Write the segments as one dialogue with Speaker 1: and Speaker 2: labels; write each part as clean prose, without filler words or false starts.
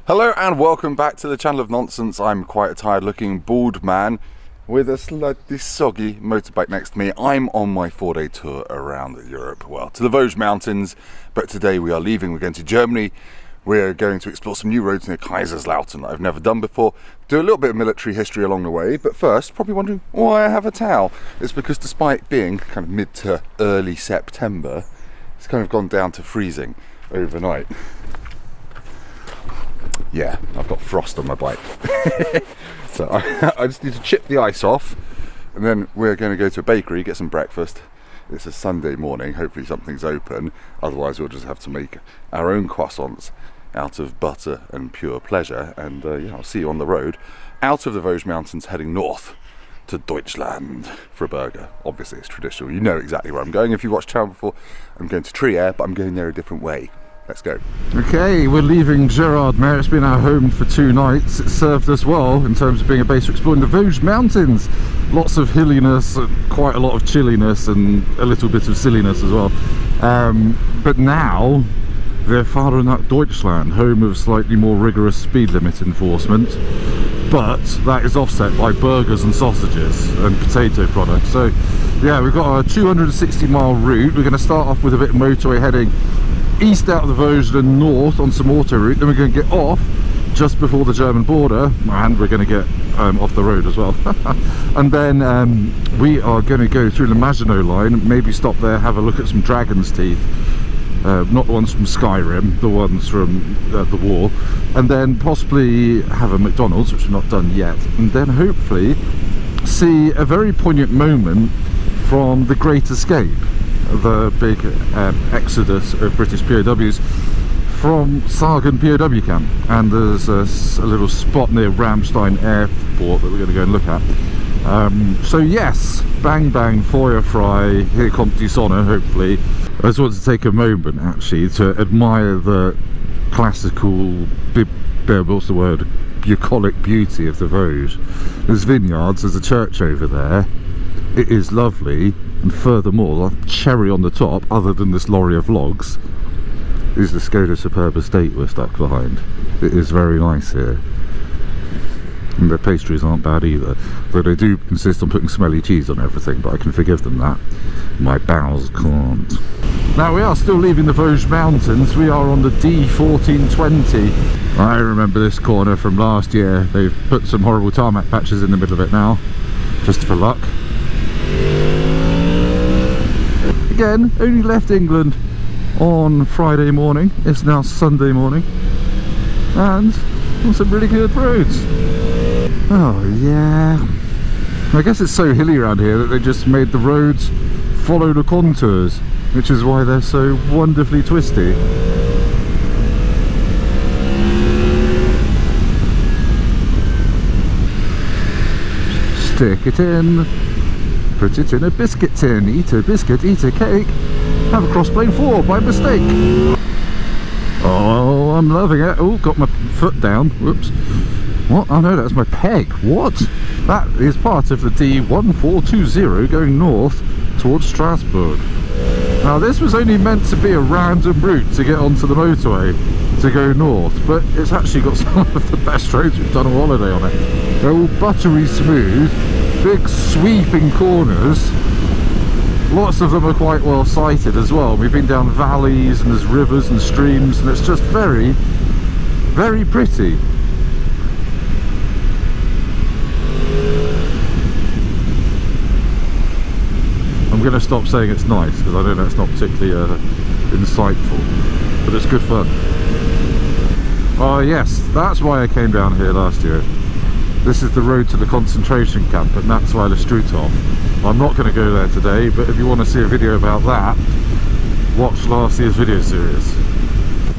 Speaker 1: Hello and welcome back to the channel of nonsense. I'm quite a tired looking bald man with a slightly soggy motorbike next to me. I'm on my 4-day tour around Europe, well, to the Vosges Mountains, but today we are leaving. We're going to Germany. We're going to explore some new roads near Kaiserslautern that I've never done before, do a little bit of military history along the way, but first, probably wondering why I have a towel. It's because despite being kind of mid to early September, it's kind of gone down to freezing overnight. Yeah, I've got frost on my bike. So I just need to chip the ice off, and then we're going to go to a bakery, get some breakfast. It's a Sunday morning, hopefully something's open, otherwise we'll just have to make our own croissants out of butter and pure pleasure. And yeah, I'll see you on the road out of the Vosges Mountains, heading north to Deutschland for a burger. Obviously it's traditional, you know exactly where I'm going if you've watched the channel before. I'm going to Trier, but I'm going there a different way. Let's go. Okay, we're leaving Gérardmer. It's been our home for 2 nights. It served us well in terms of being a base for exploring the Vosges Mountains. Lots of hilliness, quite a lot of chilliness, and a little bit of silliness as well. But now, wir fahren nach Deutschland, home of slightly more rigorous speed limit enforcement. But that is offset by burgers and sausages and potato products. So yeah, we've got a 260-mile route. We're going to start off with a bit of motorway heading east out of the Vosges and north on some auto route. Then we're going to get off just before the German border, and we're going to get off the road as well. And then we are going to go through the Maginot Line, maybe stop there, have a look at some dragon's teeth. Not the ones from Skyrim, the ones from the war, and then possibly have a McDonald's, which we've not done yet, and then hopefully see a very poignant moment from The Great Escape, the big exodus of British POWs from Sargon POW camp. And there's a little spot near Ramstein airport that we're going to go and look at. So yes, bang bang, Feuer frei, here kommt die Sonne, hopefully. I just want to take a moment actually to admire the classical, what's the word, bucolic beauty of the Vosges. There's vineyards, there's a church over there. It is lovely, and furthermore, cherry on the top, other than this lorry of logs, is the Skoda Superb estate we're stuck behind. It is very nice here. And the pastries aren't bad either, though they do insist on putting smelly cheese on everything, but I can forgive them that. My bowels can't. Now we are still leaving the Vosges Mountains. We are on the D1420. I remember this corner from last year. They've put some horrible tarmac patches in the middle of it now, just for luck. Again, only left England on Friday morning. It's now Sunday morning, and on some really good roads. Oh yeah, I guess it's so hilly around here that they just made the roads follow the contours, which is why they're so wonderfully twisty. Stick it in, put it in a biscuit tin, eat a biscuit, eat a cake, have a crossplane 4 by mistake. Oh, I'm loving it. Oh, got my foot down, whoops. What? Oh no, that's my peg. What? That is part of the D1420 going north towards Strasbourg. Now this was only meant to be a random route to get onto the motorway to go north, but it's actually got some of the best roads we've done a holiday on it. They're all buttery smooth, big sweeping corners. Lots of them are quite well sighted as well. We've been down valleys and there's rivers and streams, and it's just very, very pretty. I'm going to stop saying it's nice, because I know that's not particularly insightful, but it's good fun. Oh yes, that's why I came down here last year. This is the road to the concentration camp at Natzweiler-Struthof. I'm not going to go there today, but if you want to see a video about that, watch last year's video series.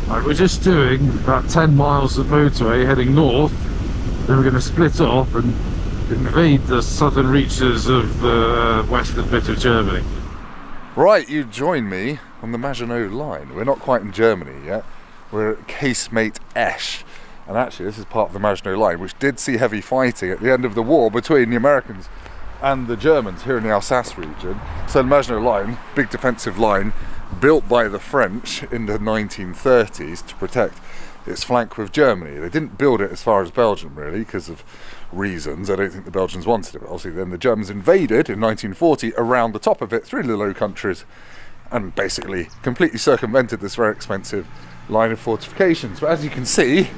Speaker 1: Right, we're just doing about 10 miles of motorway heading north, then we're going to split off and invade the southern reaches of the western bit of Germany. Right, you join me on the Maginot Line. We're not quite in Germany yet. We're at Casemate, and actually this is part of the Maginot Line, which did see heavy fighting at the end of the war between the Americans and the Germans here in the Alsace region. So the Maginot Line, big defensive line built by the French in the 1930s to protect its flank with Germany. They didn't build it as far as Belgium, really, because of reasons. I don't think the Belgians wanted it, but obviously then the Germans invaded in 1940 around the top of it through the Low Countries and basically completely circumvented this very expensive line of fortifications. But as you can see,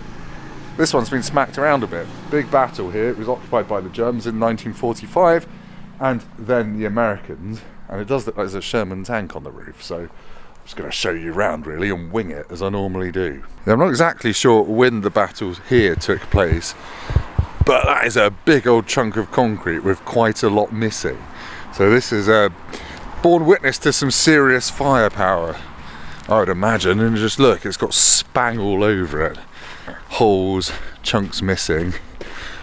Speaker 1: this one's been smacked around a bit. Big battle here. It was occupied by the Germans in 1945 and then the Americans, and it does look like there's a Sherman tank on the roof, so I'm just going to show you around really and wing it as I normally do. Now, I'm not exactly sure when the battle here took place, but that is a big old chunk of concrete with quite a lot missing. So this is borne witness to some serious firepower, I would imagine. And just look, it's got spang all over it. Holes, chunks missing.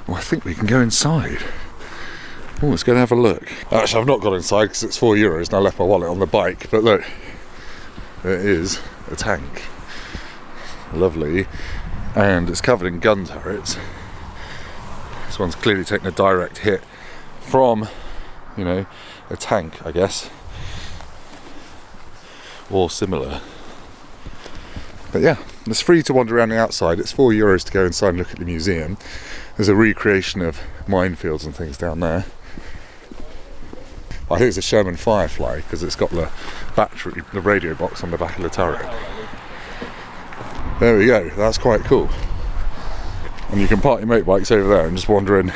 Speaker 1: Well, I think we can go inside. Oh, let's go and have a look. Actually, I've not got inside because it's €4 and I left my wallet on the bike. But look, there is a tank. Lovely. And it's covered in gun turrets. This one's clearly taken a direct hit from, you know, a tank, I guess. Or similar. But yeah, it's free to wander around the outside. It's €4 to go inside and look at the museum. There's a recreation of minefields and things down there. I think it's a Sherman Firefly because it's got the battery, the radio box on the back of the turret. There we go, that's quite cool. And you can park your motorbikes over there and just wander in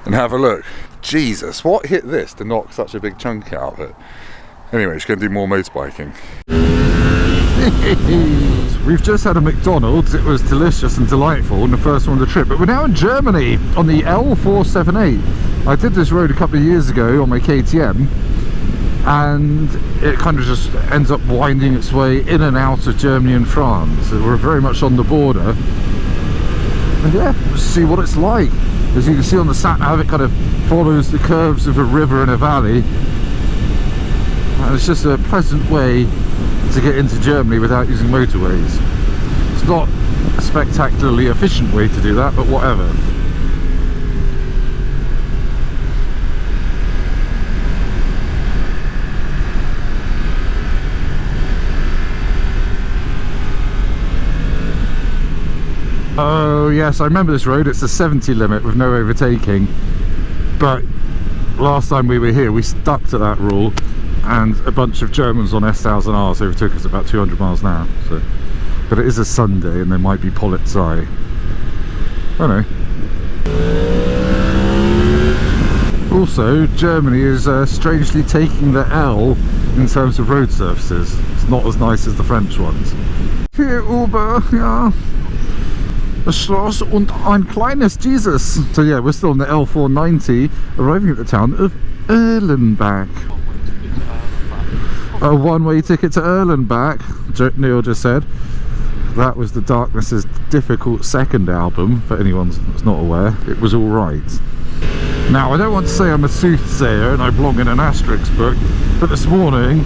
Speaker 1: and have a look. Jesus, what hit this to knock such a big chunk out of it? Anyway, just going to do more motorbiking. We've just had a McDonald's. It was delicious and delightful and the first one on the trip, but we're now in Germany on the L478. I did this road a couple of years ago on my KTM, and it kind of just ends up winding its way in and out of Germany and France. So we're very much on the border, and yeah, we'll see what it's like. As you can see on the sat nav, it kind of follows the curves of a river and a valley, and it's just a pleasant way to get into Germany without using motorways. It's not a spectacularly efficient way to do that, but whatever. Oh yes, I remember this road. It's a 70 limit with no overtaking, but last time we were here we stuck to that rule, and a bunch of Germans on S1000Rs overtook us about 200 miles an hour. So, but it is a Sunday and there might be Polizei. I don't know. Also, Germany is strangely taking the L in terms of road surfaces. It's not as nice as the French ones. Hier Uber, ja. A Schloss und ein kleines Jesus. So yeah, we're still on the L490, arriving at the town of Erlenbach. A one-way ticket to Erlenbach, Neil just said. That was the Darkness's difficult second album, for anyone that's not aware. It was alright. Now, I don't want to say I'm a soothsayer and I belong in an asterisk book, but this morning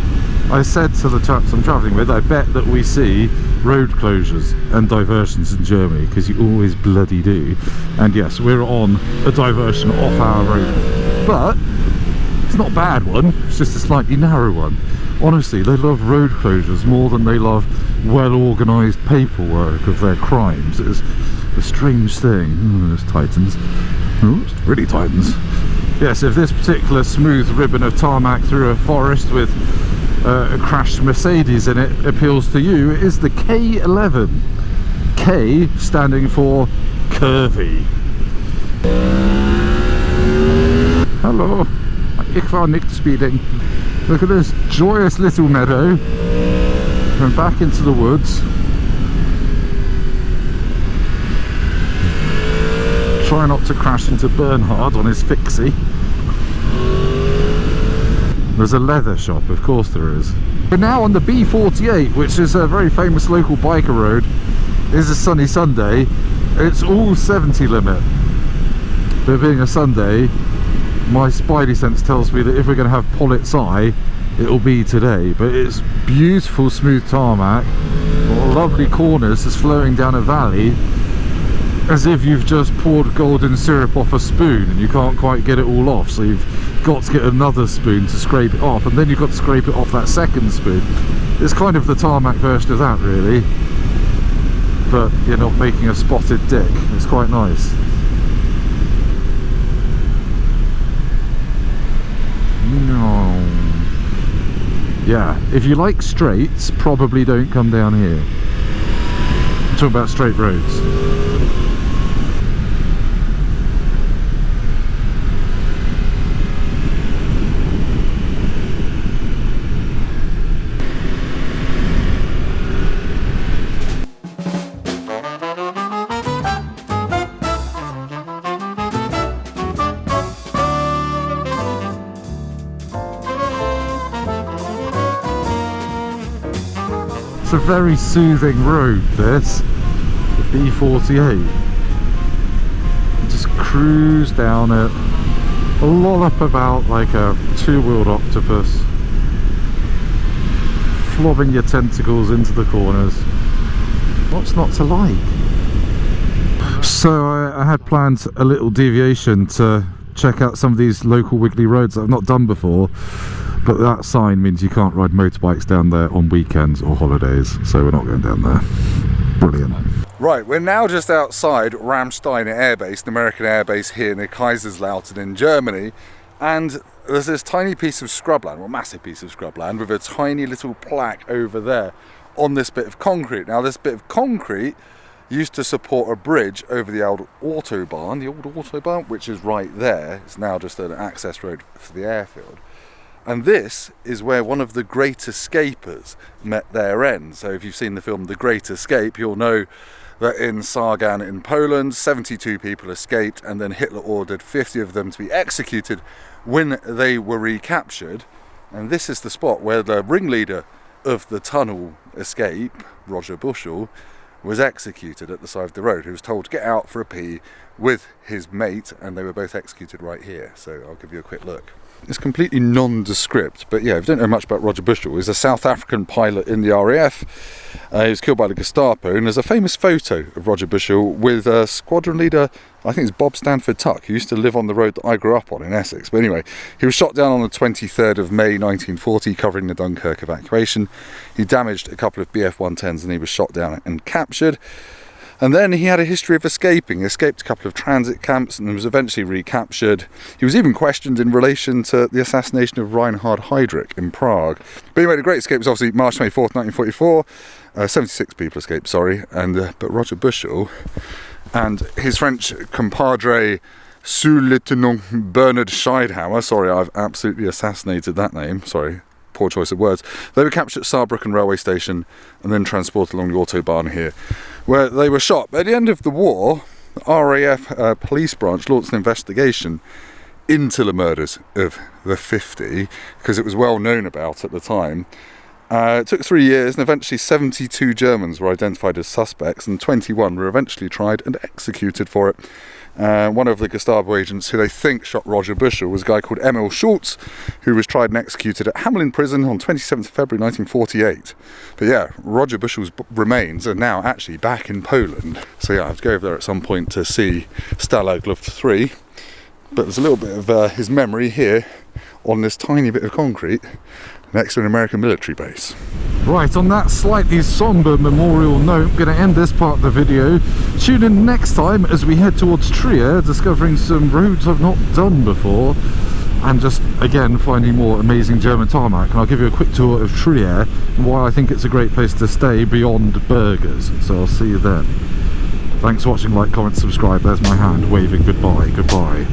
Speaker 1: I said to the chaps I'm travelling with, I bet that we see road closures and diversions in Germany, because you always bloody do. And yes, we're on a diversion off our road, but it's not a bad one, it's just a slightly narrow one. Honestly, they love road closures more than they love well-organised paperwork of their crimes. It is a strange thing. There's Titans. Oh, it really tightens. Yes, if this particular smooth ribbon of tarmac through a forest with a crashed Mercedes in it appeals to you, it is the K11. K standing for curvy. Hello, ik wou nicht speeding. Look at this joyous little meadow. And back into the woods. Try not to crash into Bernhard on his fixie. There's a leather shop, of course there is. We're now on the B48, which is a very famous local biker road. It is a sunny Sunday. It's all 70 limit. But being a Sunday, my spidey sense tells me that if we're going to have Polizei, it'll be today. But it's beautiful smooth tarmac, lovely corners just flowing down a valley, as if you've just poured golden syrup off a spoon and you can't quite get it all off, so you've got to get another spoon to scrape it off, and then you've got to scrape it off that second spoon. It's kind of the tarmac version of that, really.
Speaker 2: but you're not making a spotted dick. It's quite nice. No. Yeah, if you like straights, probably don't come down here. I'm talking about straight roads. It's a very soothing road, this, the B48. Just cruise down it, lollop about like a two-wheeled octopus, flobbing your tentacles into the corners. What's not to like? So I had planned a little deviation to check out some of these local wiggly roads that I've not done before. But that sign means you can't ride motorbikes down there on weekends or holidays, so we're not going down there. Brilliant.
Speaker 1: Right, we're now just outside Ramstein Air Base, an American air base here near Kaiserslautern in Germany, and there's this tiny piece of scrubland, well, massive piece of scrubland, with a tiny little plaque over there on this bit of concrete. Now, this bit of concrete used to support a bridge over the old Autobahn, which is right there. It's now just an access road for the airfield. And this is where one of the Great Escapers met their end. So if you've seen the film The Great Escape, you'll know that in Sagan in Poland, 72 people escaped, and then Hitler ordered 50 of them to be executed when they were recaptured. And this is the spot where the ringleader of the tunnel escape, Roger Bushell, was executed at the side of the road. He was told to get out for a pee with his mate, and they were both executed right here. So I'll give you a quick look. It's completely nondescript, but yeah, if you don't know much about Roger Bushell, he's a South African pilot in the RAF. He was killed by the Gestapo, and there's a famous photo of Roger Bushell with squadron leader, I think it's Bob Stanford Tuck, who used to live on the road that I grew up on in Essex. But anyway, he was shot down on the 23rd of May 1940, covering the Dunkirk evacuation. He damaged a couple of Bf-110s and he was shot down and captured. And then he had a history of escaping. He escaped a couple of transit camps and was eventually recaptured. He was even questioned in relation to the assassination of Reinhard Heydrich in Prague. But anyway, the Great Escape was obviously March 24th, 1944. 76 people escaped, sorry. But Roger Bushell and his French compadre, Sous-Lieutenant Bernard Scheidhauer, sorry, I've absolutely assassinated that name, sorry. Poor choice of words. They were captured at Saarbrücken railway station and then transported along the Autobahn here, where they were shot. But at the end of the war, the RAF police branch launched an investigation into the murders of the 50, because it was well known about at the time. It took 3 years, and eventually 72 Germans were identified as suspects, and 21 were eventually tried and executed for it. One of the Gestapo agents who they think shot Roger Bushell was a guy called Emil Schultz, who was tried and executed at Hamelin prison on 27th February 1948. But yeah, Roger Bushell's remains are now actually back in Poland. So yeah, I have to go over there at some point to see Stalag Luft 3. But there's a little bit of his memory here on this tiny bit of concrete next to an American military base.
Speaker 2: Right, on that slightly somber memorial note, I'm going to end this part of the video. Tune in next time as we head towards Trier, discovering some roads I've not done before, and just, again, finding more amazing German tarmac. And I'll give you a quick tour of Trier and why I think it's a great place to stay beyond burgers. So I'll see you then. Thanks for watching, like, comment, subscribe. There's my hand waving goodbye. Goodbye.